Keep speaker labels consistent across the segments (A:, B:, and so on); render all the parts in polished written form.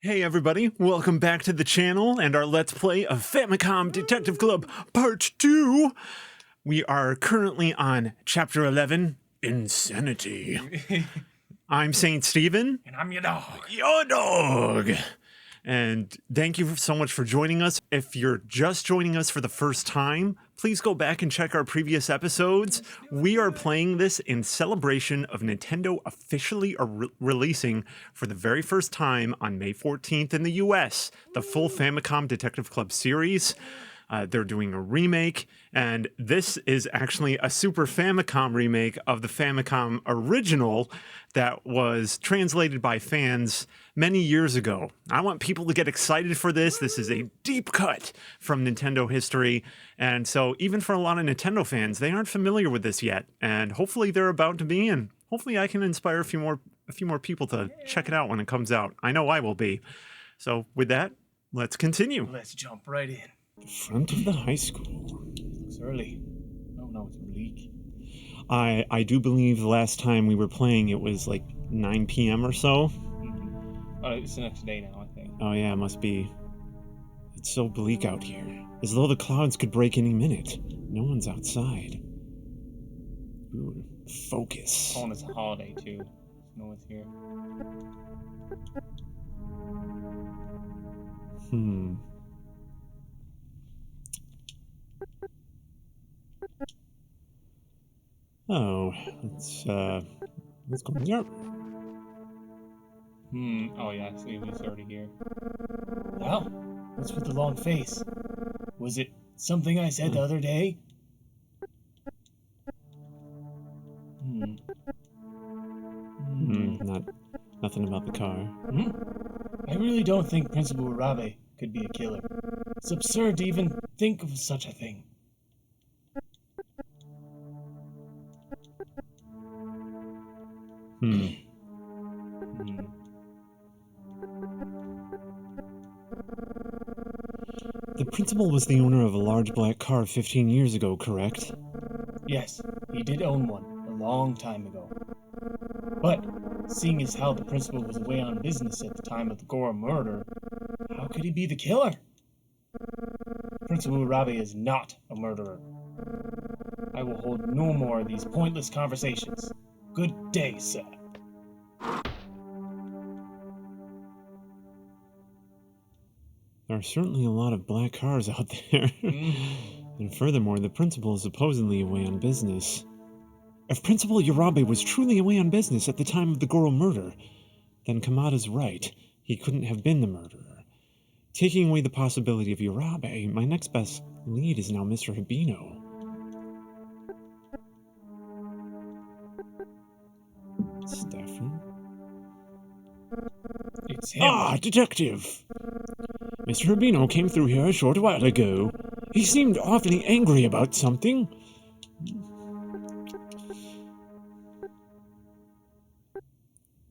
A: Hey everybody, welcome back to the channel and our Let's Play of Famicom Detective Club Part 2. We are currently on Chapter 11, Insanity. I'm Saint Stephen.
B: And I'm your dog.
A: Your dog! And thank you so much for joining us. If you're just joining us for the first time, please go back and check our previous episodes. We are playing this in celebration of Nintendo officially releasing for the very first time on May 14th in the US, the full Famicom Detective Club series. They're doing a remake, and this is actually a Super Famicom remake of the Famicom original that was translated by fans many years ago. I want people to get excited for this. This is a deep cut from Nintendo history, and so even for a lot of Nintendo fans, they aren't familiar with this yet, and hopefully they're about to be, and hopefully I can inspire a few more people to check it out when it comes out. I know I will be. So with that, let's continue.
B: Let's jump right in.
A: The front of the high school.
B: It's early. No, it's bleak.
A: I do believe the last time we were playing it was like 9 p.m. or so.
B: Mm-hmm. Oh, it's the next day now, I think.
A: Oh yeah, it must be. It's so bleak out here. As though the clouds could break any minute. No one's outside. Ooh, focus.
B: Oh, and it's a holiday, too. No one's here.
A: Oh, let's go here.
B: Oh yeah, I see he's already here. Well, what's with the long face? Was it something I said the other day?
A: Nothing about the car.
B: I really don't think Principal Urabe could be a killer. It's absurd to even think of such a thing.
A: The principal was the owner of a large black car 15 years ago, correct?
B: Yes, he did own one a long time ago. But, seeing as how the principal was away on business at the time of the Goro murder, how could he be the killer? Principal Urabe is not a murderer. I will hold no more of these pointless conversations. Good day, sir.
A: There are certainly a lot of black cars out there. And furthermore, the principal is supposedly away on business. If Principal Urabe was truly away on business at the time of the Goro murder, then Kamada's right. He couldn't have been the murderer. Taking away the possibility of Urabe, my next best lead is now Mr. Hibino. Stefan?
B: It's him.
A: Ah, detective! Mr. Hibino came through here a short while ago. He seemed awfully angry about something.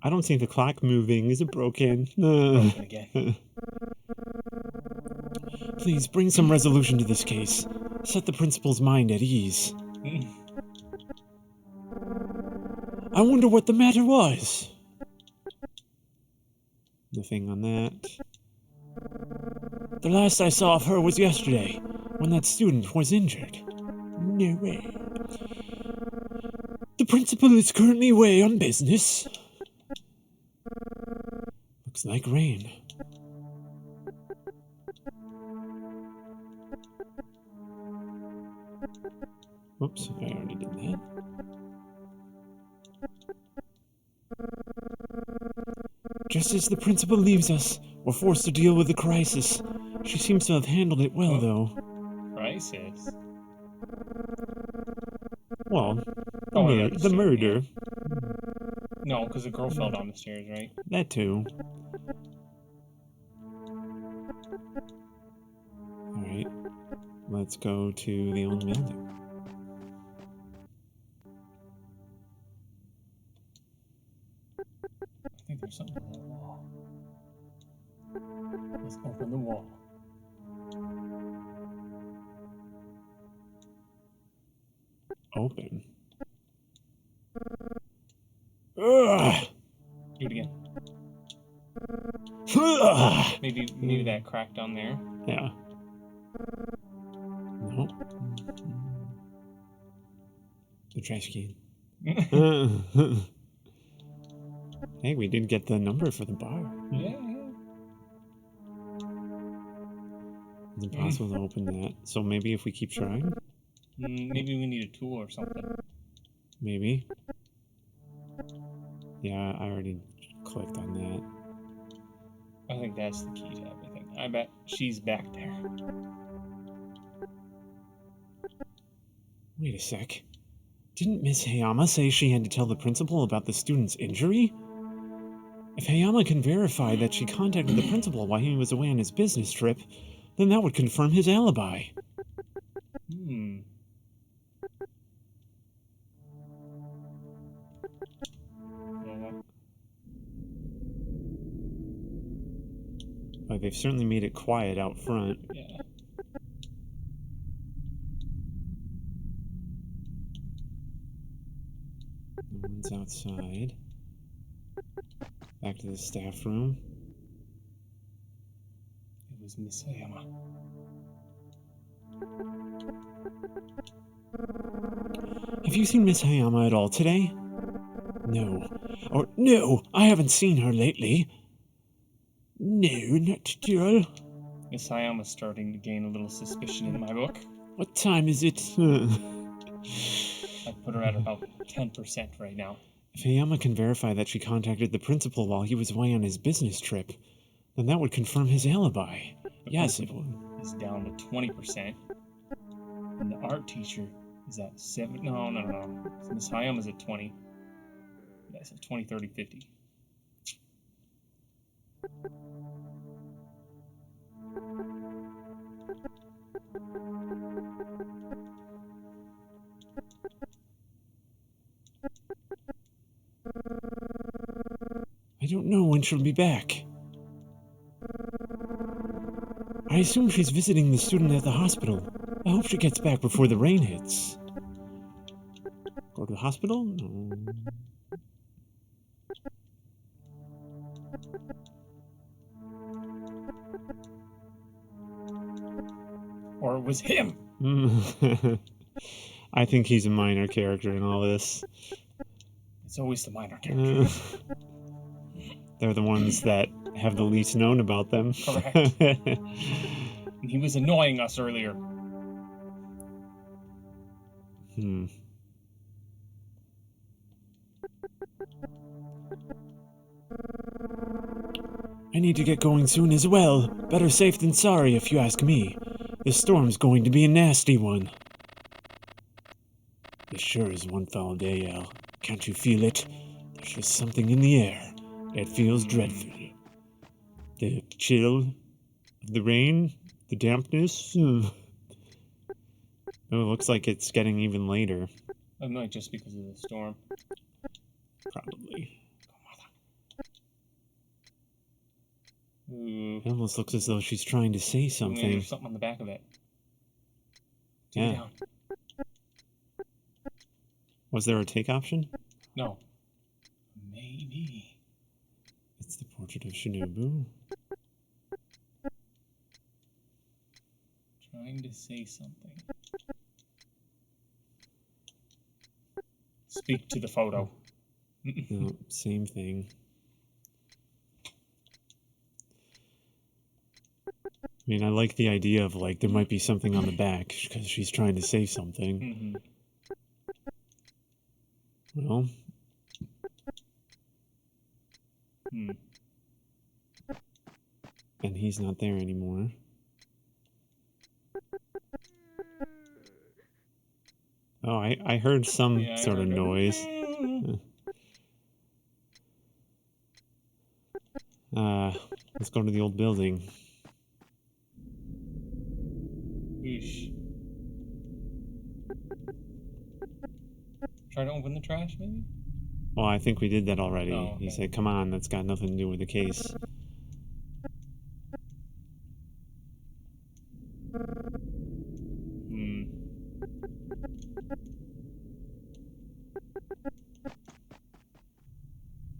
A: I don't see the clock moving. Is it broken?
B: Broken again.
A: Please bring some resolution to this case. Set the principal's mind at ease. I wonder what the matter was. Nothing on that. The last I saw of her was yesterday, when that student was injured. No way. The principal is currently away on business. Looks like rain. Whoops, I already did that. Just as the principal leaves us, we're forced to deal with the crisis. She seems to have handled it well, though.
B: Crisis?
A: Well, the
B: the
A: murder.
B: No, because the girl fell down the stairs, right?
A: That too. Alright, let's go to the old building.
B: I think there's something on the wall. Let's open the wall.
A: Open. Ugh.
B: Do it again. Maybe that crack down there.
A: Yeah. No. The trash can. Hey, we did get the number for the bar.
B: Yeah.
A: It's impossible to open that. So maybe if we keep trying?
B: Maybe we need a tool or something.
A: Maybe. Yeah, I already clicked on that.
B: I think that's the key to everything. I bet she's back there.
A: Wait a sec. Didn't Miss Hayama say she had to tell the principal about the student's injury? If Hayama can verify that she contacted the principal while he was away on his business trip, then that would confirm his alibi.
B: Yeah.
A: But they've certainly made it quiet out front.
B: Yeah.
A: No one's outside. Back to the staff room.
B: It was Miss Hayama.
A: Have you seen Miss Hayama at all today? No. Or no, I haven't seen her lately. No, not at all.
B: Miss Hayama's starting to gain a little suspicion in my book.
A: What time is it?
B: I put her at about 10% right now.
A: If Hayama can verify that she contacted the principal while he was away on his business trip, then that would confirm his alibi. Yes, it would.
B: Is down to 20%. And the art teacher is at 7. No. So Miss Hayama's at 20. Yeah, so 20, 30, 50.
A: I don't know when she'll be back. I assume she's visiting the student at the hospital. I hope she gets back before the rain hits. Go to the hospital? No.
B: Or it was him!
A: I think he's a minor character in all this.
B: It's always the minor character.
A: They're the ones that have the least known about them.
B: Correct. And he was annoying us earlier.
A: I need to get going soon as well. Better safe than sorry, if you ask me. This storm's going to be a nasty one. This sure is one foul day, Al. Can't you feel it? There's just something in the air. It feels dreadful. The chill of the rain, the dampness. Oh, it looks like it's getting even later.
B: It might just because of the storm.
A: Probably.
B: Ooh.
A: It almost looks as though she's trying to say something.
B: There's something on the back of it. Take it down.
A: Was there a take option?
B: No. Maybe.
A: It's the portrait of Shinobu.
B: Trying to say something. Speak to the photo.
A: No, same thing. I mean, I like the idea of, like, there might be something on the back because she's trying to say something. Well. And he's not there anymore. Oh, I heard some sort of noise. Let's go to the old building.
B: Eesh. Try to open the trash, maybe?
A: Well, I think we did that already.
B: Oh, okay.
A: He said, come on, that's got nothing to do with the case.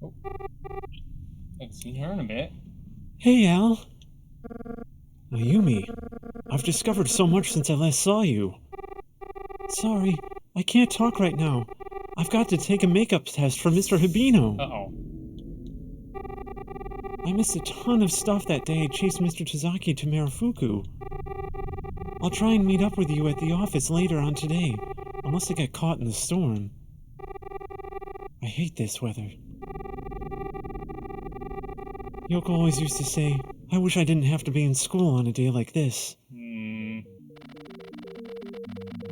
B: Oh. Haven't seen her in a bit.
A: Hey, Al. Ayumi, I've discovered so much since I last saw you. Sorry, I can't talk right now. I've got to take a makeup test for Mr. Hibino.
B: Uh-oh.
A: I missed a ton of stuff that day I chased Mr. Tazaki to Marufuku. I'll try and meet up with you at the office later on today, unless I get caught in the storm. I hate this weather. Yoko always used to say, I wish I didn't have to be in school on a day like this. The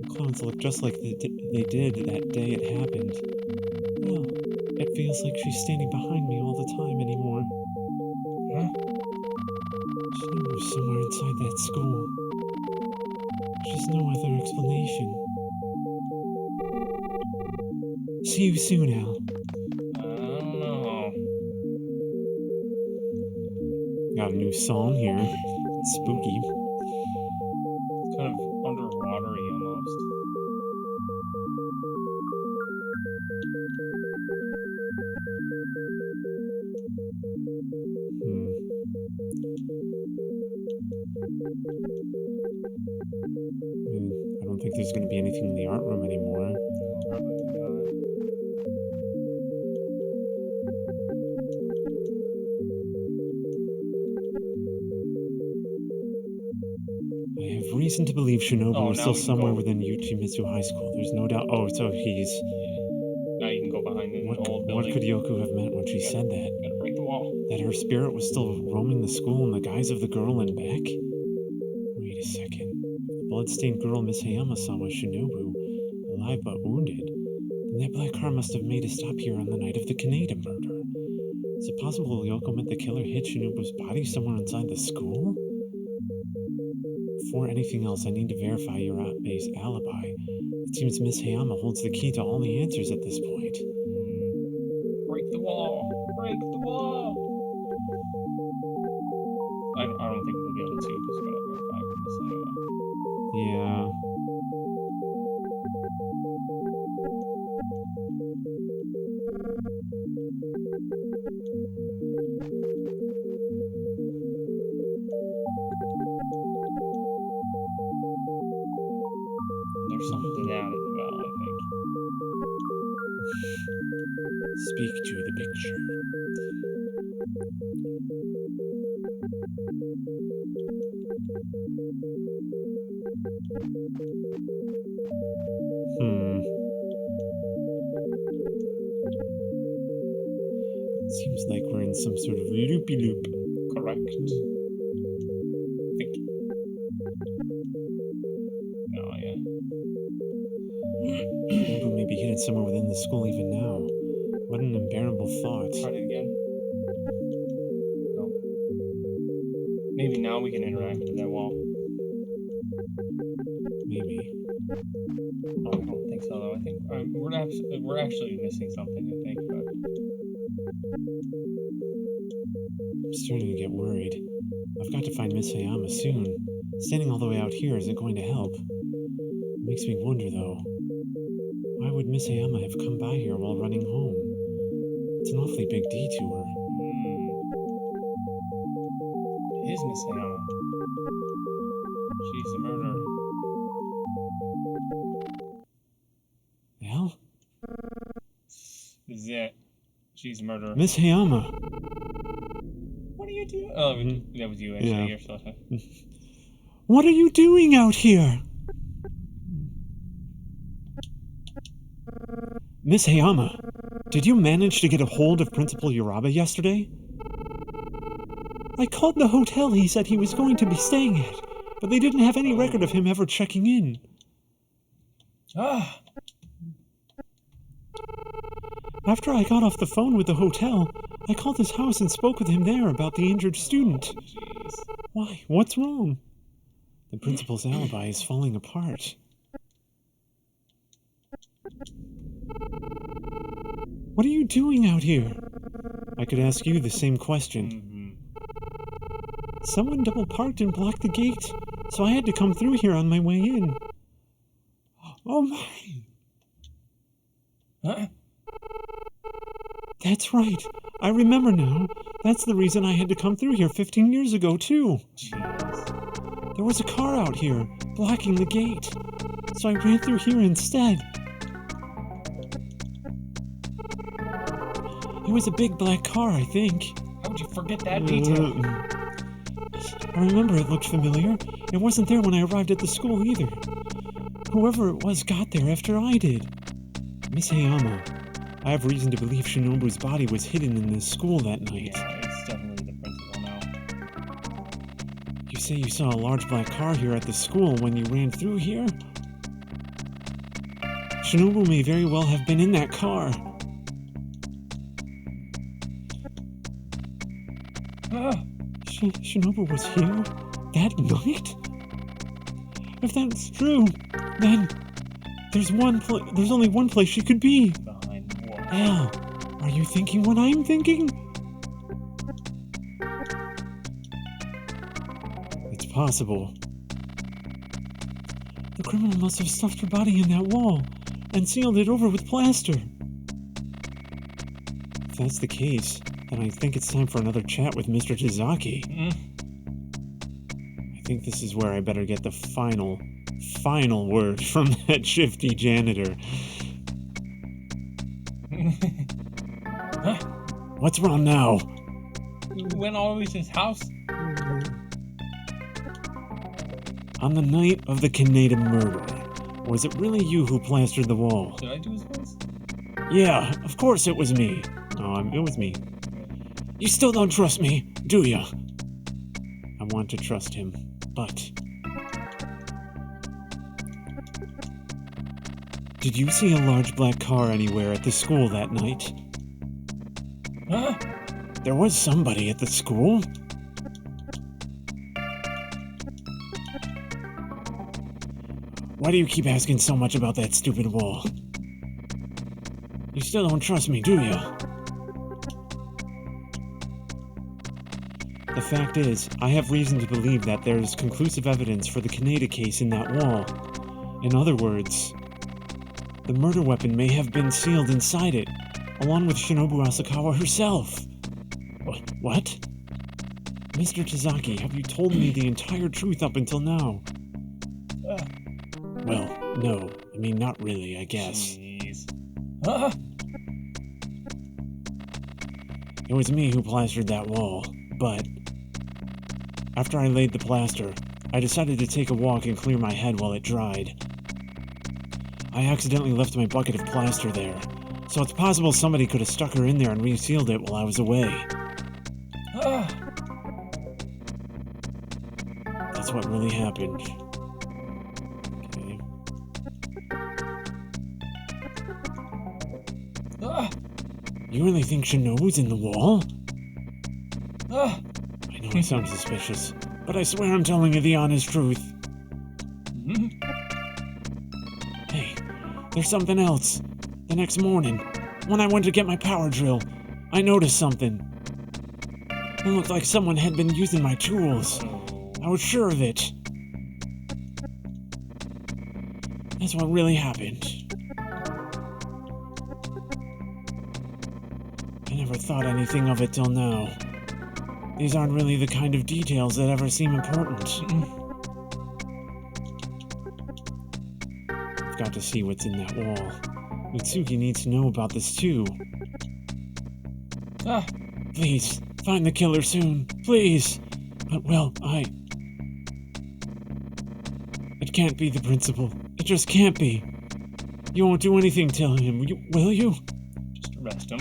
A: clowns look just like they did that day it happened. Well, it feels like she's standing behind me all the time anymore.
B: Huh?
A: Shinobu's somewhere inside that school. There's no other explanation. See you soon, Al.
B: I don't know.
A: Got a new song here. It's spooky.
B: It's kind of underwatery almost.
A: I don't think there's going to be anything in the art room anymore.
B: No, probably not.
A: I have reason to believe Shinobu is
B: now
A: still
B: we can
A: somewhere
B: go.
A: within Uchimitsu High School. There's no doubt. Oh, so he's...
B: Yeah. Now you can go behind the old
A: What
B: building.
A: could Yoku have meant when she said that?
B: Gotta break the wall.
A: That her spirit was still roaming the school in the guise of the girl and back? Wait a second. The bloodstained girl Miss Hayama-saw was Shinobu, alive but wounded. Then that black car must have made a stop here on the night of the Kaneda murder. Is it possible Yoko meant the killer hid Shinobu's body somewhere inside the school? Before anything else, I need to verify Urabe's alibi. It seems Miss Hayama holds the key to all the answers at this point.
B: Break the wall. Break the wall. I don't think we'll be able to because we gotta verify with Miss Hayama.
A: Yeah.
B: There's something to that as well, I think.
A: Speak to the picture. It seems like we're in some sort of loopy-loop.
B: Correct. I think. Oh, yeah.
A: Shinobu may be hidden somewhere within the school even now. What an unbearable thought.
B: Try it again. No. Maybe now we can interact with that wall.
A: Maybe.
B: Oh, I don't think so, though. I think we're actually missing something, I think, but...
A: I'm starting to get worried. I've got to find Miss Hayama soon. Standing all the way out here isn't going to help. It makes me wonder, though. Why would Miss Hayama have come by here while running home? It's an awfully big detour.
B: It is Miss Hayama. She's the murderer.
A: Al?
B: This is it. She's the murderer.
A: Miss Hayama!
B: What are you doing? Oh, that was you, actually.
A: Yeah.
B: You're still...
A: What are you doing out here? Miss Hayama, did you manage to get a hold of Principal Urabe yesterday? I called the hotel he said he was going to be staying at, but they didn't have any record of him ever checking in.
B: Ah!
A: After I got off the phone with the hotel, I called his house and spoke with him there about the injured student.
B: Oh, jeez.
A: Why? What's wrong? The principal's alibi is falling apart. What are you doing out here? I could ask you the same question. Someone double parked and blocked the gate, so I had to come through here on my way in. Oh my!
B: Huh?
A: That's right. I remember now. That's the reason I had to come through here 15 years ago, too.
B: Jeez.
A: There was a car out here, blocking the gate. So I ran through here instead. It was a big black car, I think.
B: How would you forget that detail?
A: I remember it looked familiar. It wasn't there when I arrived at the school either. Whoever it was got there after I did. Miss Hayama, I have reason to believe Shinobu's body was hidden in this school that night.
B: Yeah, it's definitely the principal now.
A: You say you saw a large black car here at the school when you ran through here? Shinobu may very well have been in that car. Shinobu was here that night? If that's true, then there's only one place she could be.
B: Behind what?
A: Al, are you thinking what I'm thinking? It's possible. The criminal must have stuffed her body in that wall and sealed it over with plaster. If that's the case, then I think it's time for another chat with Mr. Tazaki. I think this is where I better get the final word from that shifty janitor.
B: Huh?
A: What's wrong now?
B: You went all the way to his house?
A: On the night of the Kaneda murder, was it really you who plastered the wall?
B: Should I do his voice?
A: Yeah, of course it was me. It was me. You still don't trust me, do ya? I want to trust him, but... Did you see a large black car anywhere at the school that night?
B: Huh?
A: There was somebody at the school? Why do you keep asking so much about that stupid wall? You still don't trust me, do ya? The fact is, I have reason to believe that there is conclusive evidence for the Kaneda case in that wall. In other words, the murder weapon may have been sealed inside it, along with Shinobu Asakawa herself. What? Mr. Tazaki, have you told me the entire truth up until now? Well, no. I mean, not really, I guess.
B: Jeez.
A: It was me who plastered that wall, but... after I laid the plaster, I decided to take a walk and clear my head while it dried. I accidentally left my bucket of plaster there, so it's possible somebody could have stuck her in there and resealed it while I was away. That's what really happened. Okay. You really think Shinobu's in the wall? I know I sound suspicious, but I swear I'm telling you the honest truth. Hey, there's something else. The next morning, when I went to get my power drill, I noticed something. It looked like someone had been using my tools. I was sure of it. That's what really happened. I never thought anything of it till now. These aren't really the kind of details that ever seem important. I've got to see what's in that wall. Mitsuki needs to know about this too. Please, find the killer soon. Please. But, well, It can't be the principal. It just can't be. You won't do anything to him, will you?
B: Just arrest him.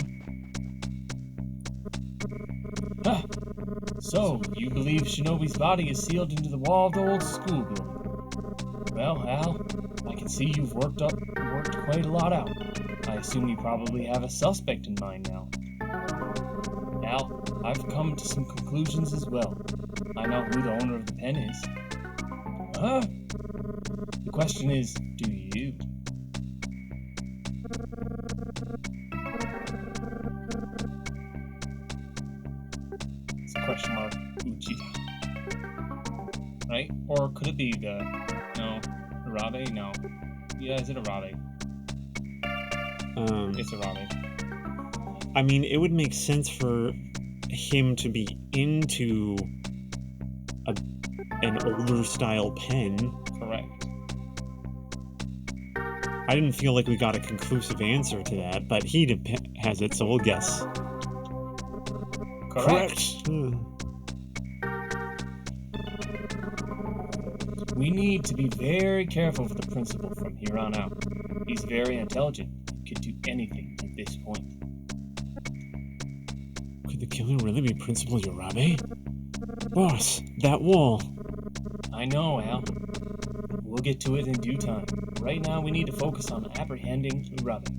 B: So, you believe Shinobi's body is sealed into the wall of the old school building? Well, Al, I can see you've worked quite a lot out. I assume you probably have a suspect in mind now. Al, I've come to some conclusions as well. I know who the owner of the pen is. The question is, do you? It's a question mark, Uchida. Right? Or could it be Arabe? No. Yeah, is it Arabe? It's Arabe.
A: I mean, it would make sense for him to be into an older style pen.
B: Correct.
A: I didn't feel like we got a conclusive answer to that, but he has it, so we'll guess.
B: Correct. We need to be very careful with the principal from here on out. He's very intelligent. He could do anything at this point.
A: Could the killer really be Principal Urabe? Boss, that wall.
B: I know, Al. We'll get to it in due time. Right now, we need to focus on apprehending Urabe.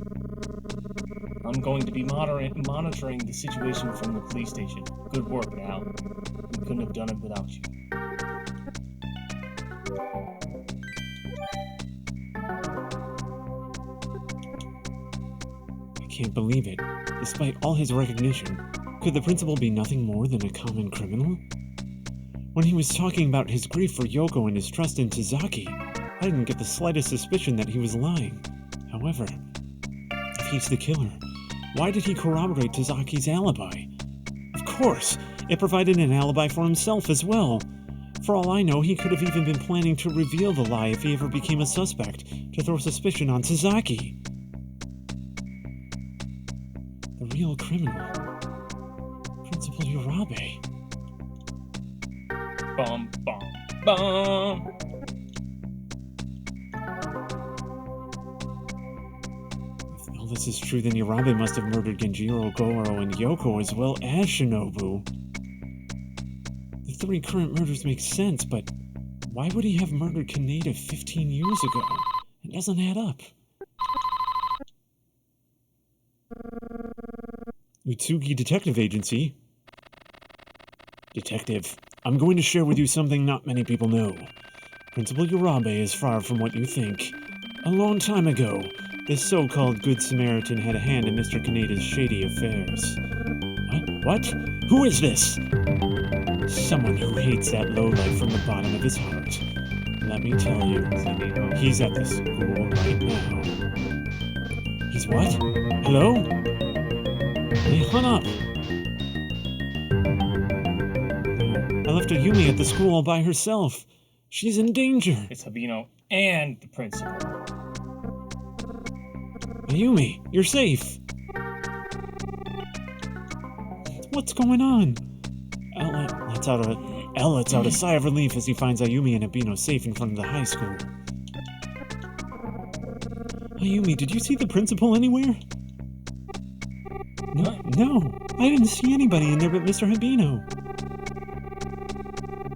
B: I'm going to be monitoring the situation from the police station. Good work, Al. We couldn't have done it without you.
A: I can't believe it. Despite all his recognition, could the principal be nothing more than a common criminal? When he was talking about his grief for Yoko and his trust in Tazaki, I didn't get the slightest suspicion that he was lying. However, if he's the killer, why did he corroborate Tazaki's alibi? Of course, it provided an alibi for himself as well. For all I know, he could have even been planning to reveal the lie if he ever became a suspect, to throw suspicion on Tazaki. The real criminal. Principal Urabe.
B: Bum, bum, bum!
A: If all this is true, then Urabe must have murdered Genjiro, Goro, and Yoko as well as Shinobu. The 3 current murders make sense, but why would he have murdered Kaneda 15 years ago? It doesn't add up. Utsugi Detective Agency. Detective, I'm going to share with you something not many people know. Principal Urabe is far from what you think. A long time ago, this so-called Good Samaritan had a hand in Mr. Kaneda's shady affairs. What? Who is this? Someone who hates that lowlife from the bottom of his heart. Let me tell you, he's at the school right now. He's what? Hello? They hung up. I left Ayumi at the school all by herself. She's in danger.
B: It's Habino and the principal.
A: Ayumi, you're safe. What's going on? El lets out a sigh of relief as he finds Ayumi and Habino safe in front of the high school. Ayumi, did you see the principal anywhere? No, I didn't see anybody in there but Mr. Habino.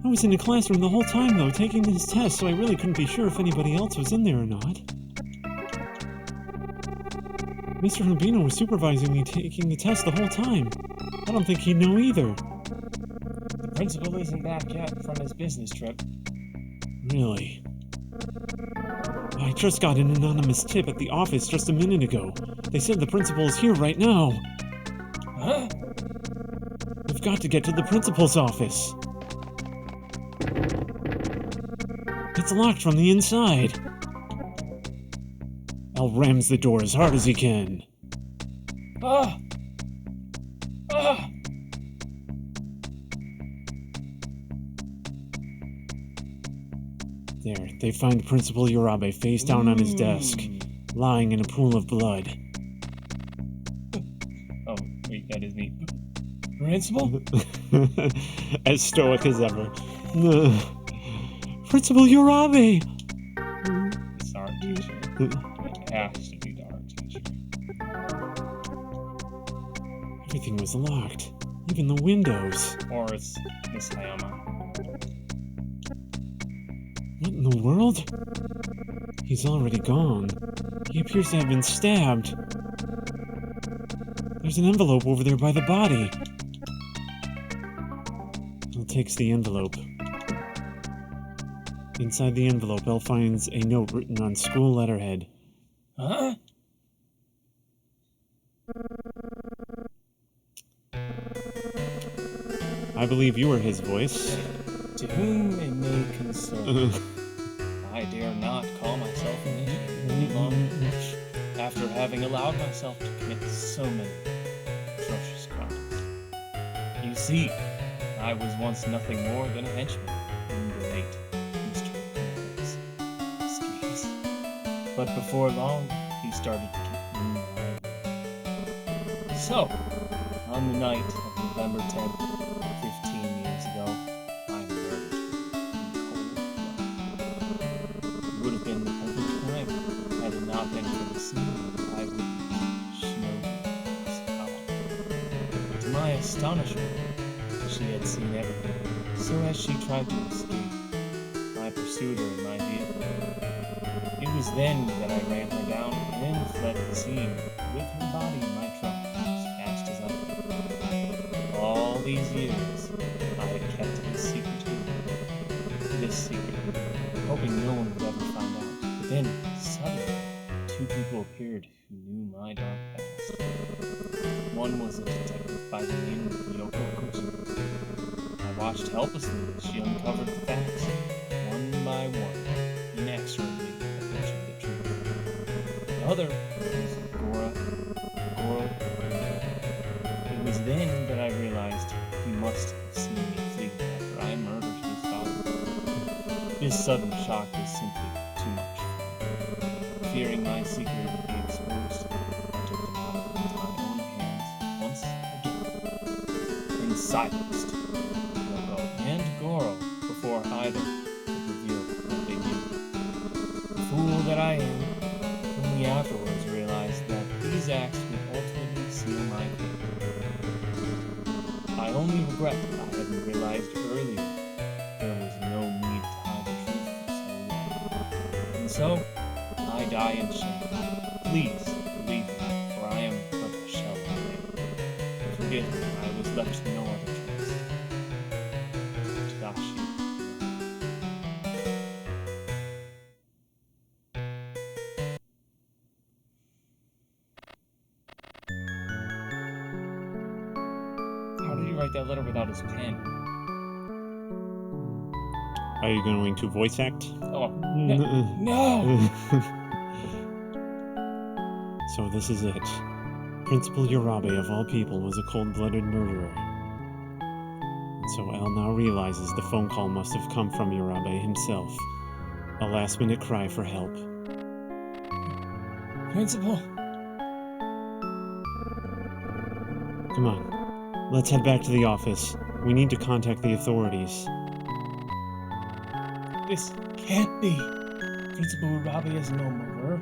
A: I was in the classroom the whole time, though, taking this test, so I really couldn't be sure if anybody else was in there or not. Mr. Habino was supervising me taking the test the whole time. I don't think he'd know either.
B: The principal isn't back yet from his business trip.
A: Really? I just got an anonymous tip at the office just a minute ago. They said the principal is here right now.
B: Huh?
A: We've got to get to the principal's office. It's locked from the inside. El rams the door as hard as he can.
B: Ah! Ah!
A: There, they find Principal Urabe face down on his desk, lying in a pool of blood.
B: Oh, wait, that is me. Principal?
A: As stoic as ever. Principal Urabe!
B: It's our teacher. It has to be the art teacher.
A: Everything was locked, even the windows.
B: Or it's Miss Hayama.
A: What in the world? He's already gone. He appears to have been stabbed. There's an envelope over there by the body. El takes the envelope. Inside the envelope, El finds a note written on school letterhead.
B: Huh?
A: I believe you were his voice.
B: To whom it may concern, I dare not call myself an idiot any longer, after having allowed myself to commit so many atrocious crimes. You see, I was once nothing more than a henchman in the late Mr. Coleman's schemes. But before long, he started to get in my way. So, on the night of November 10th, 15 years ago, I murdered him in cold blood. It would have been the perfect time had it not been for the scene of eyewitness Shinobu's column. To my astonishment, she had seen everything, so as she tried to escape, I pursued her in my vehicle. It was then that I ran her down and then fled the scene with her body in my trunk as fast as I could. All these years, I had kept this secret, hoping no one would ever find out. But then, suddenly, two people appeared who knew my dark past. One was a detective by the name of Yoko Kuchi. I watched helplessly as she uncovered the facts, one by one, inexorably approaching the truth. The other was Goro. It was then that I realized he must have seen me flee after I murdered his father. This sudden shock was simply too much for me. Fearing my secret would be exposed, I took the matter into my own hands once again, and silenced Yoko and Goro before either could reveal what they knew. The fool that I am, only afterwards realized that these acts would ultimately seal my fate. I only regret that I hadn't realized earlier there was no need to hide the truth for so long. And so, I die in shame. Please believe me, for I am but a shell of man. Forgive me, I was left no other choice. Tadashi. How did he write that letter without his pen?
A: Are you going to voice act?
B: Oh, no!
A: So this is it. Principal Urabe of all people was a cold-blooded murderer. And so L now realizes the phone call must have come from Urabe himself. A last-minute cry for help.
B: Principal?
A: Come on. Let's head back to the office. We need to contact the authorities.
B: This can't be. Principal Urabe is no murderer.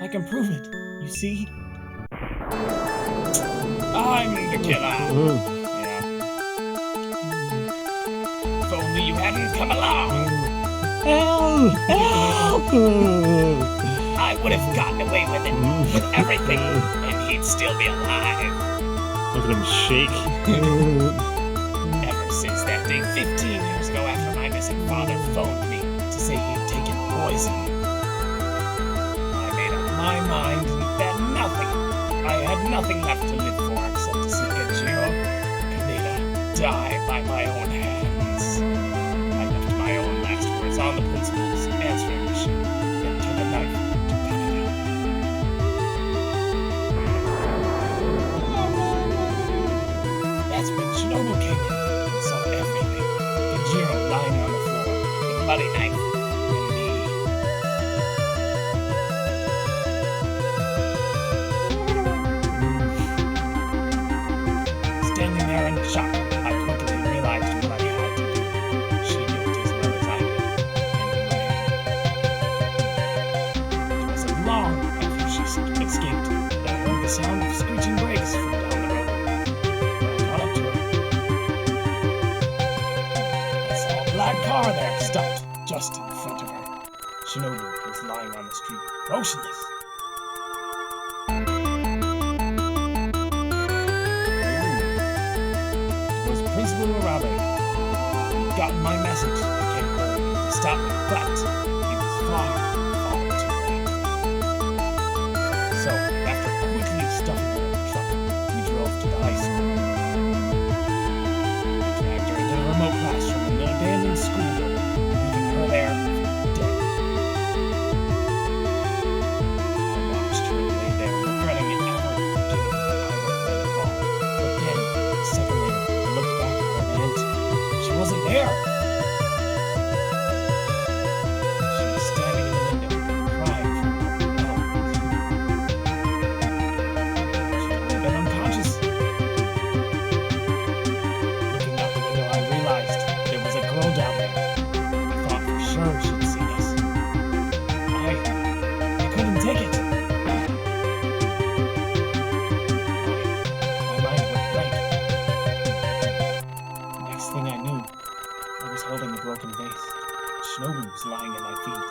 B: I can prove it. You see? I'm the killer. Yeah. If only you hadn't come along.
A: Help! Help!
B: I would have gotten away with it, with everything, and he'd still be alive.
A: Look at him shake.
B: Ever since that day 15 years ago after my missing father phoned me to say he'd taken poison, I made up my mind that I had nothing left to live for except to see Kenjiro Kaneda die by my own hands. I left my own last words on the principal's answering machine, then took a knife to cut it out. That's when Shinobu came in and saw everything. Kenjiro lying on the floor, the bloody knife, and me. Standing there in shock, I quickly realized what I had to do. She knew it as well as I did, and ran. It wasn't long after she escaped that I heard the sound of screeching brakes from down the road. When I caught up to her, I saw a black car there, stopped just in front of her. Shinobu was lying on the street, motionless. It was Principal Urabe. He'd gotten my message and came hurrying to stop me, but he was far, far too late. So, after quickly stuffing her in the truck, we drove to the high school. We dragged her into the remote classroom in an abandoned school building, leaving her there for dead. I watched her lay there, regretting ever giving either phone call. But then, a second later, I looked back her she'd seen us. I couldn't take it. My mind went blank. Next thing I knew, I was holding a broken vase. Shinobu was lying at my feet.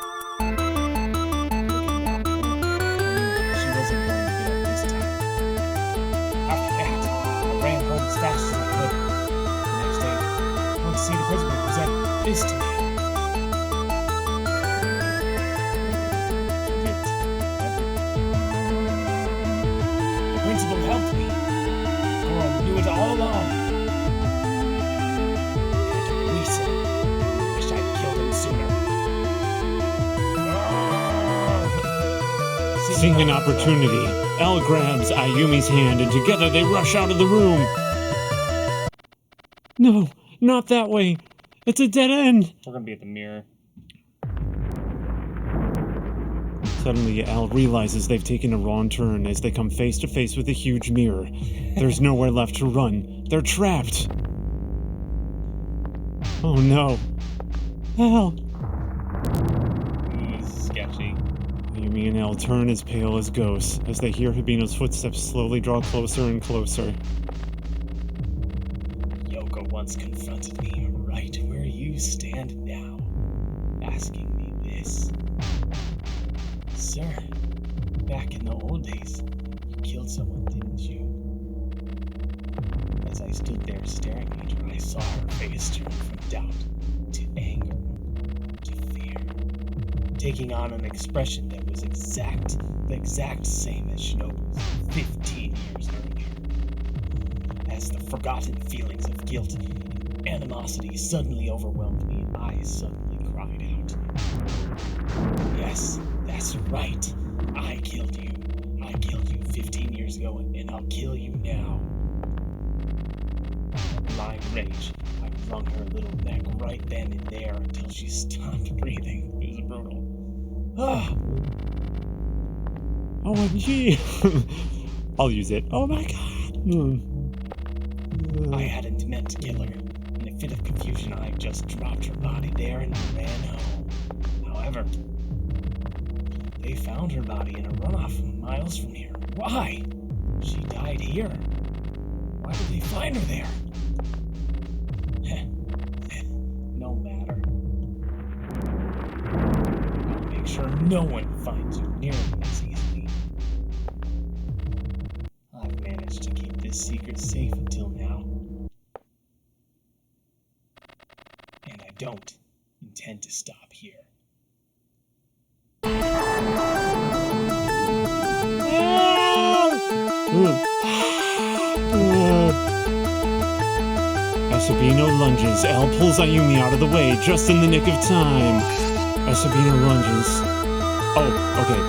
B: Looking down at her, I knew she wasn't going to get up this time. After that, I ran home as fast as I could. The next day, I went to see the principal present this to me. Forget everything. The principal helped me. Goro knew it all along. And Lisa, wish I'd killed him sooner.
A: Seeing an opportunity, L grabs Ayumi's hand and together they rush out of the room. No, not that way. It's a dead end.
B: We're gonna be at the mirror.
A: Suddenly, Al realizes they've taken a wrong turn as they come face to face with a huge mirror. There's nowhere left to run. They're trapped. Oh no. Al.
B: This is sketchy.
A: Ayumi and Al turn as pale as ghosts as they hear Hibino's footsteps slowly draw closer and closer.
B: Yoko once confronted me right where you stand now, asking me this. Sir, back in the old days, you killed someone, didn't you? As I stood there staring at her, I saw her face turn from doubt to anger to fear, taking on an expression that was the exact same as Shinobu's 15 years earlier. As the forgotten feelings of guilt and animosity suddenly overwhelmed me, I suddenly cried out. Yes, that's right. I killed you. I killed you 15 years ago, and I'll kill you now. In blind rage, I wrung her little neck right then and there until she stopped breathing. It was brutal.
A: OMG. I'll use it. Oh my god.
B: I hadn't meant to kill her. In a fit of confusion, I just dropped her body there and ran home. However, they found her body in a runoff miles from here. Why? She died here. Why did they find her there? No matter. I'll make sure no one finds you nearly as easily. I've managed to keep this secret safe until now. And I don't intend to stop here.
A: As Hibino lunges, Al pulls Ayumi out of the way just in the nick of time. As Hibino lunges... Oh, okay.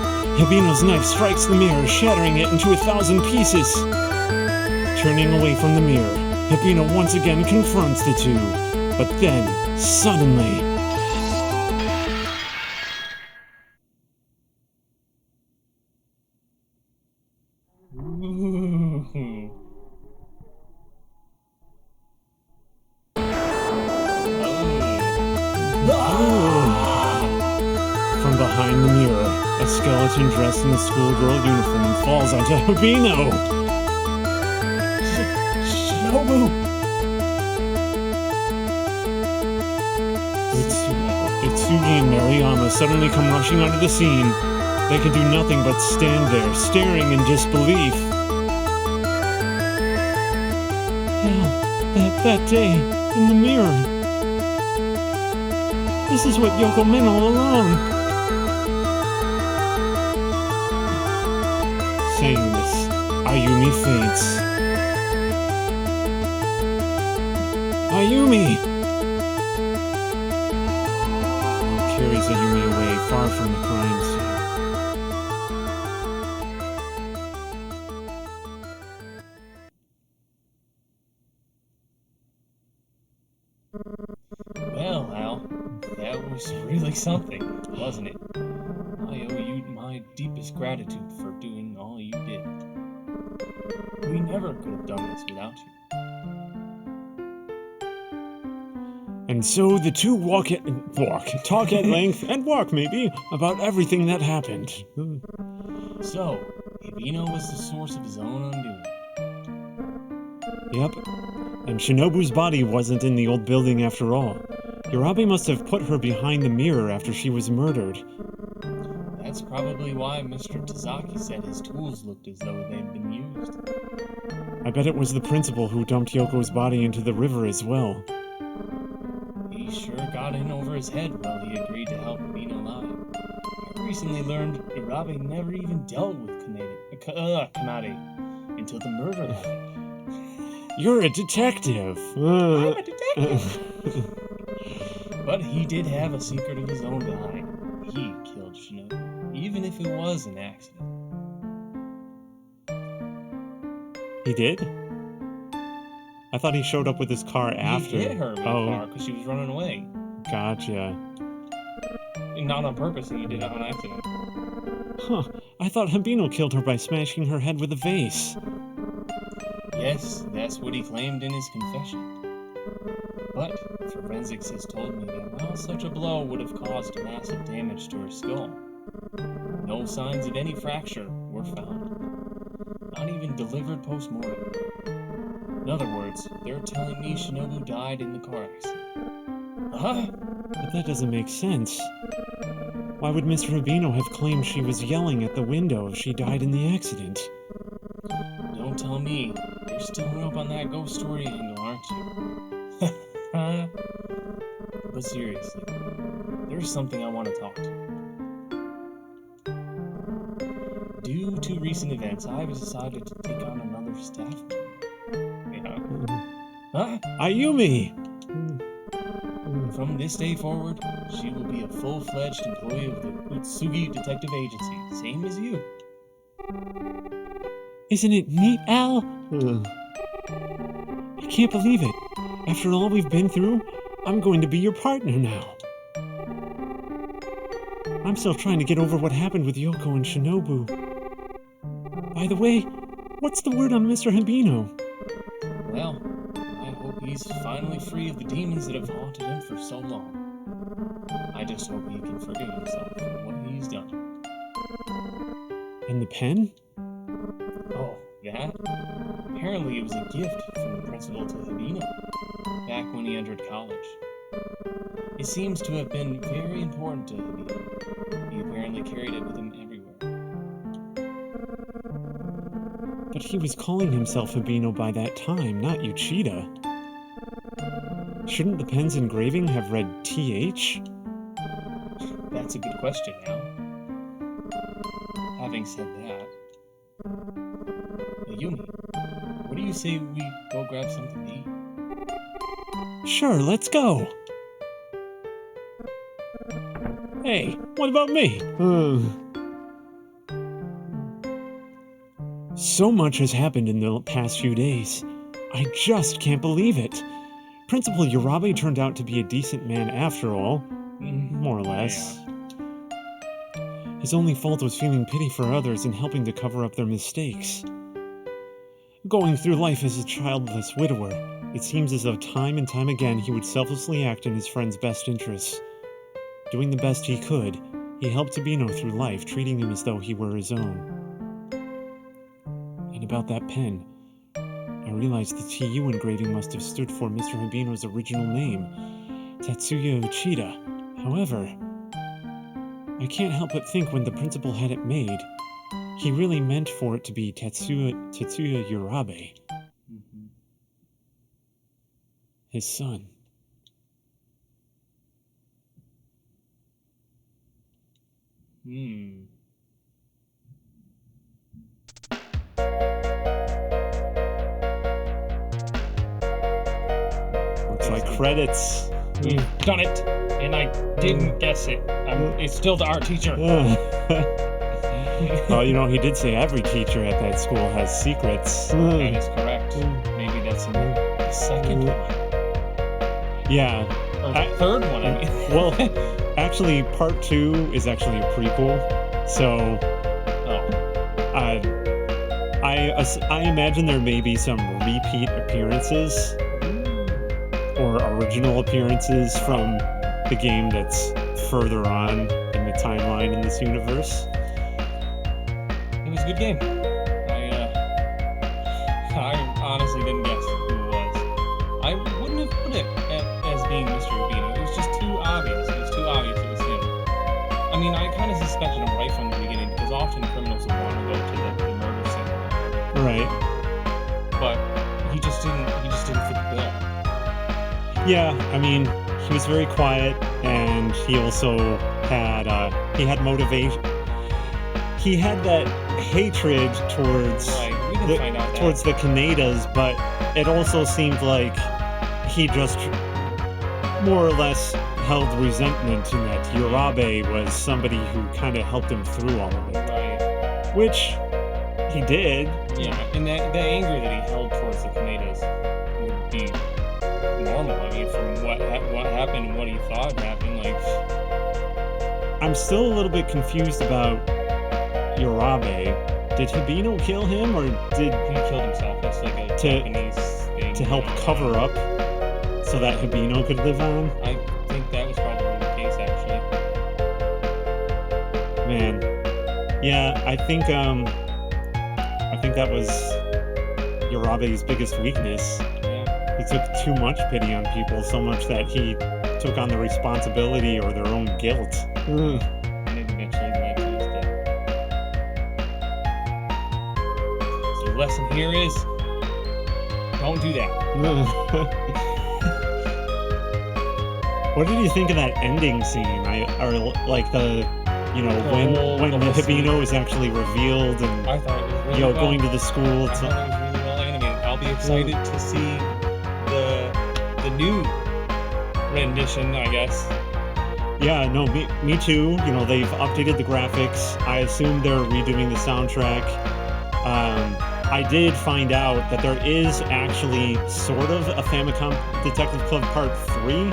A: Hibino's knife strikes the mirror, shattering it into 1,000 pieces. Turning away from the mirror, Hibino once again confronts the two. But then, suddenly... From behind the mirror, a skeleton dressed in a schoolgirl uniform falls onto Hibino.
B: Shinobu!
A: Itsugi and Mariyama suddenly come rushing onto the scene. They can do nothing but stand there, staring in disbelief. Yeah, that day, in the mirror. This is what Yoko meant all along. Saying this, Ayumi faints. Ayumi! Carries Ayumi away, far from the crime scene.
B: Well, Al, that was really something, wasn't it? I owe you my deepest gratitude for doing all you did. We never could have done this without you.
A: And And so the two talk at length, and walk maybe, about everything that happened.
B: So, Hibino was the source of his own undoing.
A: Yep. And Shinobu's body wasn't in the old building after all. Urabe must have put her behind the mirror after she was murdered.
B: That's probably why Mr. Tazaki said his tools looked as though they'd been used.
A: I bet it was the principal who dumped Yoko's body into the river as well.
B: He sure got in over his head while he agreed to help Hibino lie. I recently learned Urabe never even dealt with Kanade until the murder happened.
A: You're a detective.
B: I'm a detective. But he did have a secret of his own behind. He killed Shinobu, even if it was an accident.
A: He did? I thought he showed up with his car after.
B: He hit her with a car because she was running away.
A: Gotcha.
B: Not on purpose, and he did it on accident.
A: Huh. I thought Hibino killed her by smashing her head with a vase.
B: Yes, that's what he claimed in his confession. But forensics has told me that while such a blow would have caused massive damage to her skull, no signs of any fracture were found. Not even delivered post-mortem. In other words, they're telling me Shinobu died in the car accident. Huh?
A: But that doesn't make sense. Why would Mr. Hibino have claimed she was yelling at the window if she died in the accident?
B: Don't tell me. You're still hung up on that ghost story angle, aren't you? But seriously, there's something I want to talk to. Due to recent events, I've decided to take on another staff member. Huh?
A: Ayumi!
B: From this day forward, she will be a full-fledged employee of the Utsugi Detective Agency, same as you.
A: Isn't it neat, Al? I can't believe it. After all we've been through, I'm going to be your partner now. I'm still trying to get over what happened with Yoko and Shinobu. By the way, what's the word on Mr. Hibino?
B: Well, I hope he's finally free of the demons that have haunted him for so long. I just hope he can forgive himself for what he's done.
A: And the pen?
B: Oh, that? Apparently it was a gift from the principal to Hibino, back when he entered college. It seems to have been very important to Hibino. He apparently carried it with him everywhere.
A: But he was calling himself Hibino by that time, not Uchida. Shouldn't the pen's engraving have read TH?
B: That's a good question, Al. Having said that, Yumi, what do you say we go grab something to eat?
A: Sure, let's go. Hey, what about me? So much has happened in the past few days. I just can't believe it. Principal Urabe turned out to be a decent man after all. More or less.
B: Yeah.
A: His only fault was feeling pity for others and helping to cover up their mistakes. Going through life as a childless widower, it seems as though time and time again he would selflessly act in his friend's best interests. Doing the best he could, he helped Hibino through life, treating him as though he were his own. And about that pen, I realized the TU engraving must have stood for Mr. Hibino's original name, Tetsuya Uchida. However, I can't help but think when the principal had it made, he really meant for it to be Tetsuya Urabe.
B: Mm-hmm.
A: His son. Looks like credits.
B: We've done it, and I didn't guess it. It's still the art teacher.
A: Well, you know, he did say every teacher at that school has secrets.
B: That is correct. Maybe that's in the second one.
A: Yeah.
B: Or the third one, I mean.
A: Well, actually, part 2 is actually a prequel. So, I imagine there may be some repeat appearances. Or a original appearances from the game that's further on in the timeline in this universe.
B: It was a good game. I honestly didn't guess who it was. I wouldn't have put it as being Mr. Rubino. It was just too obvious. It was too obvious it was him. I mean, I kind of suspected him right from the beginning because often criminals will want to go to the murder scene.
A: Right.
B: But he just didn't fit the bill.
A: Yeah, I mean, he was very quiet, and he also had motivation. He had that hatred towards towards the Kanedas, but it also seemed like he just more or less held resentment in that Urabe was somebody who kind of helped him through all of it.
B: Right.
A: Which he did.
B: Yeah, and the anger that he held towards the Kanedas would be normal. I mean, from what happened and what he thought happened, like...
A: I'm still a little bit confused about Urabe. Did Hibino kill him, or did
B: he killed himself? That's like a Japanese thing.
A: To help cover up so that Hibino could live on?
B: I think that was probably the case, actually.
A: Man. Yeah, I think that was Urabe's biggest weakness.
B: Yeah.
A: He took too much pity on people, so much that he took on the responsibility or their own guilt.
B: And it eventually led to his death. So the lesson here is, don't do that.
A: What did you think of that ending scene? Or like the when the Hibino is actually revealed and
B: I thought it was really
A: going to the school.
B: I thought it was really well animated. I'll be excited to see the new rendition, I guess.
A: Yeah, no, me too. They've updated the graphics. I assume they're redoing the soundtrack. I did find out that there is actually sort of a Famicom Detective Club Part 3.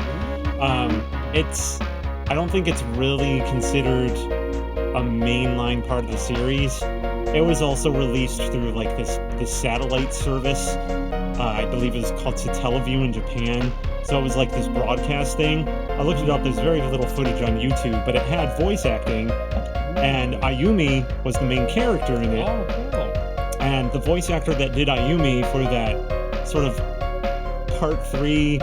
A: I don't think it's really considered a mainline part of the series. It was also released through like this satellite service. I believe it was called Satellaview in Japan. So it was like this broadcast thing. I looked it up. There's very little footage on YouTube, but it had voice acting, and Ayumi was the main character in it.
B: Oh, cool.
A: And the voice actor that did Ayumi for that sort of Part 3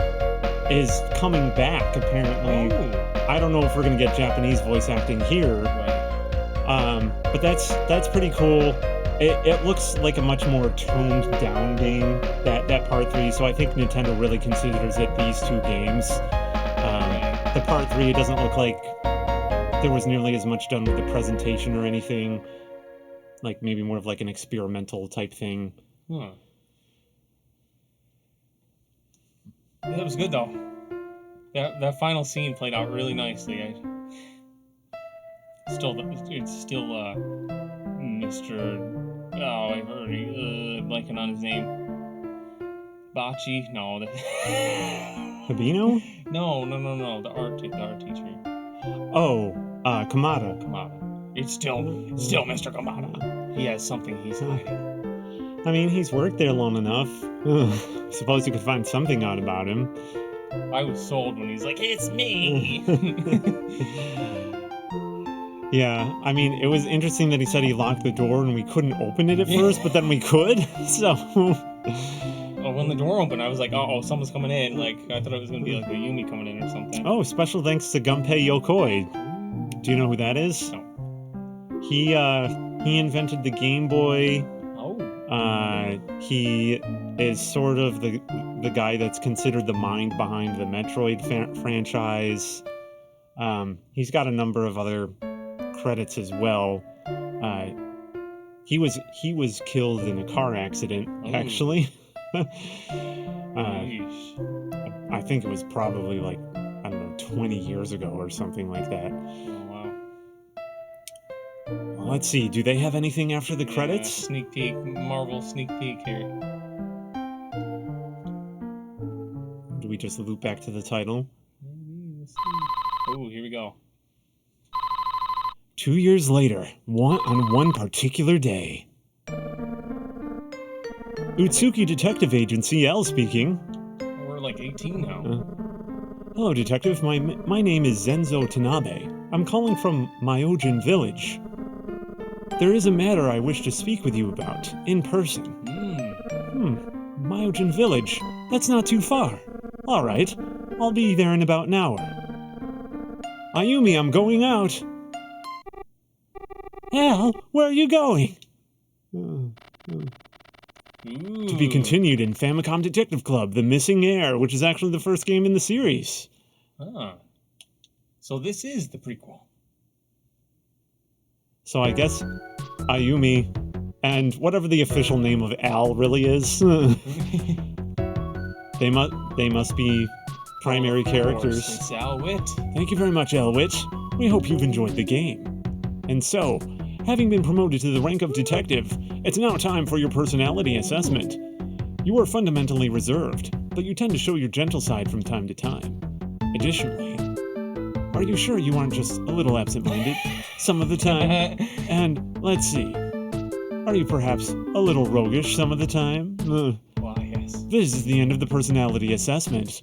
A: is coming back, apparently.
B: Oh.
A: I don't know if we're going to get Japanese voice acting here.
B: Right.
A: But that's pretty cool. It looks like a much more toned down game, that Part 3, so I think Nintendo really considers it these two games. The Part 3, it doesn't look like there was nearly as much done with the presentation or anything. Like maybe more of like an experimental type thing.
B: Huh. Yeah, that was good though. That final scene played out really nicely. It's still Mr. Oh, I've already blanking on his name. Bachi? No.
A: Hibino?
B: No. The art teacher.
A: Oh, Kamada.
B: It's still Mr. Kamada. He has something he's hiding.
A: I mean, he's worked there long enough. Suppose you could find something out about him.
B: I was sold when he's like, "It's me."
A: Yeah, I mean, it was interesting that he said he locked the door and we couldn't open it at first, but then we could. So.
B: When the door opened, I was like, "Oh, someone's coming in." Like I thought it was gonna be like a Yumi coming in or something.
A: Oh, special thanks to Gunpei Yokoi. Do you know who that is?
B: No.
A: He invented the Game Boy.
B: Oh.
A: He is sort of the guy that's considered the mind behind the Metroid franchise. He's got a number of other credits as well. He was killed in a car accident, actually. I think it was probably like, I don't know, 20 years ago or something like that. Let's see, do they have anything after the credits?
B: Sneak peek, Marvel sneak peek here.
A: Do we just loop back to the title?
B: Maybe, let's see. Oh, here we go.
A: 2 years later, on one particular day. Utsuki Detective Agency, L speaking.
B: We're like 18 now.
A: Hello, Detective. My name is Zenzo Tanabe. I'm calling from Myojin Village. There is a matter I wish to speak with you about, in person. Myojin Village? That's not too far. Alright, I'll be there in about an hour. Ayumi, I'm going out! Al, where are you going? To be continued in Famicom Detective Club, The Missing Heir, which is actually the first game in the series.
B: Ah. So this is the prequel.
A: So I guess Ayumi and whatever the official name of Al really is, they must be primary characters.
B: It's Al Witt.
A: Thank you very much, Al Witt. We hope you've enjoyed the game. And so, having been promoted to the rank of detective, it's now time for your personality assessment. You are fundamentally reserved, but you tend to show your gentle side from time to time. Additionally, are you sure you aren't just a little absent-minded some of the time? And let's see, are you perhaps a little roguish some of the time?
B: Why, yes.
A: This is the end of the personality assessment.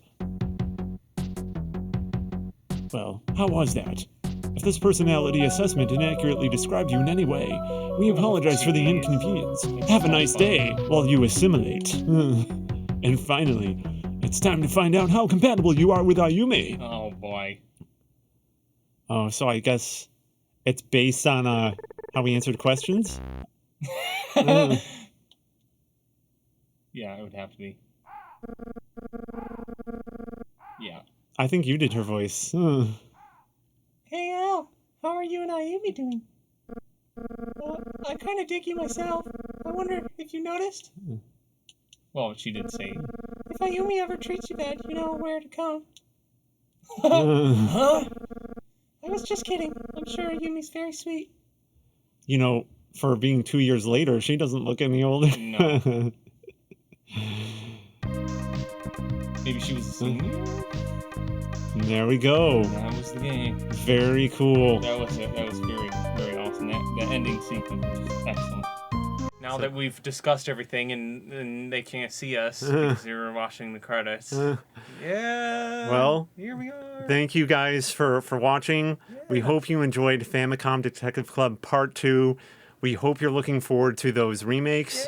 A: Well, how was that? If this personality assessment inaccurately described you in any way, we apologize for the inconvenience. Have a nice day while you assimilate. And finally, it's time to find out how compatible you are with Ayumi.
B: Oh boy.
A: Oh, so I guess it's based on how we answered questions?
B: Yeah, it would have to be. Yeah.
A: I think you did her voice.
B: Hey Al, how are you and Ayumi doing? I kind of dig you myself. I wonder if you noticed? Well, she did say, if Ayumi ever treats you bad, you know where to come. Huh? I was just kidding. I'm sure Ayumi's very sweet.
A: You know, for being 2 years later, she doesn't look any older.
B: No. Maybe she was a senior?
A: There we go.
B: That was the game.
A: Very cool.
B: That was very, very awesome. That ending sequence was excellent. Now that we've discussed everything and they can't see us because they're watching the credits. Yeah.
A: Well,
B: here we are.
A: Thank you guys for watching.
B: Yeah.
A: We hope you enjoyed Famicom Detective Club Part 2. We hope you're looking forward to those remakes.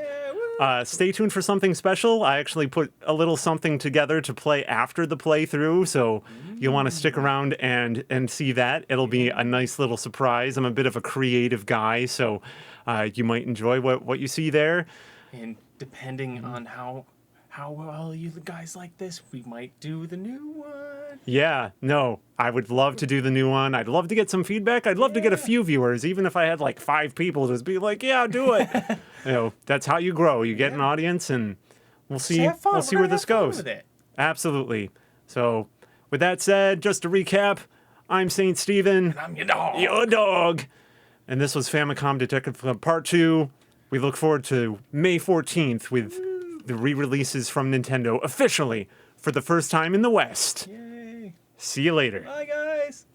B: Yeah,
A: Stay tuned for something special. I actually put a little something together to play after the playthrough, so you'll want to stick around and see that. It'll be a nice little surprise. I'm a bit of a creative guy, so you might enjoy what you see there.
B: And depending on how well you guys like this, we might do the new one.
A: Yeah, no, I would love to do the new one. I'd love to get some feedback. I'd love to get a few viewers, even if I had like 5 people just be like, yeah, do it. You know, that's how you grow. You get an audience, and we'll see where this goes.
B: With it.
A: Absolutely. So, with that said, just to recap, I'm Saint Steven.
B: And I'm your dog.
A: Your dog. And this was Famicom Detective Club Part 2. We look forward to May 14th with the re-releases from Nintendo officially for the first time in the West.
B: Yay.
A: See you later.
B: Bye, guys.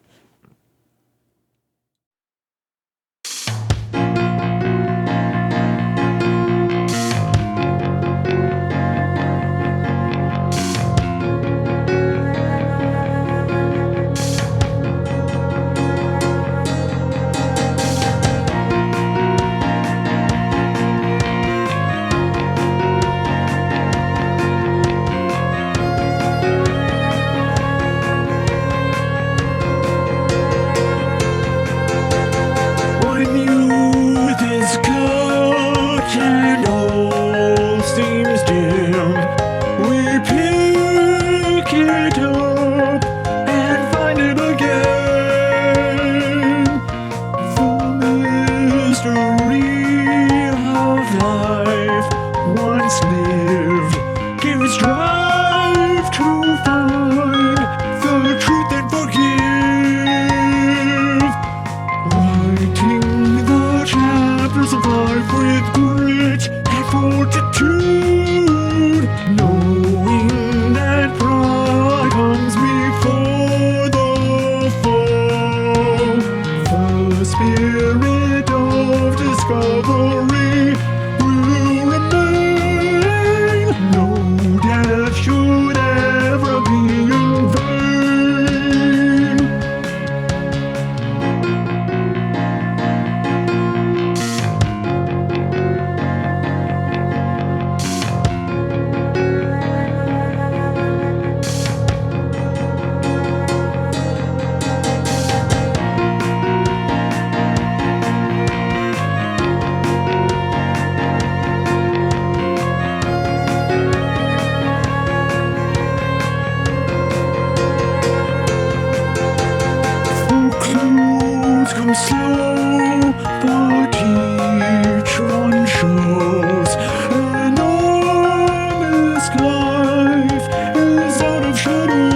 A: come slow, but each one shows an honest life is out of shadow.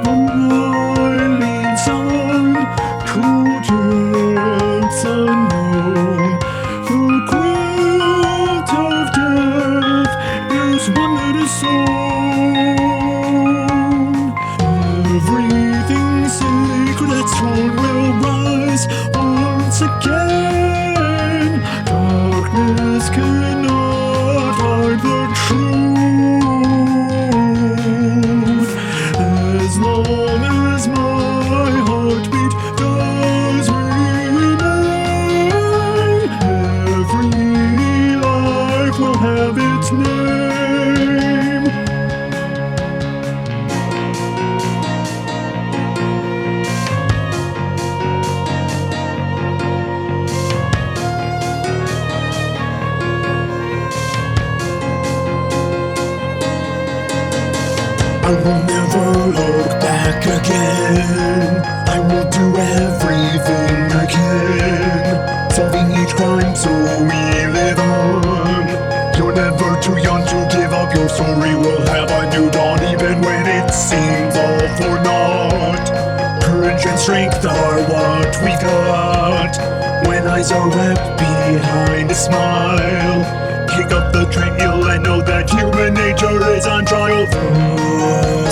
A: The night leads on to depths unknown. The guilt of death is one that is sown. Everything sacred that's torn will rise once again. Darkness cannot hide the truth. As long as my heartbeat does remain, every life will have its name. I will never look back again. I will do everything I can, solving each crime so we live on. You're never too young to give up. Your story will have a new dawn, even when it seems all for naught. Courage and strength are what we got when eyes are wrapped behind a smile. Pick up the trail and know that human nature is on trial. The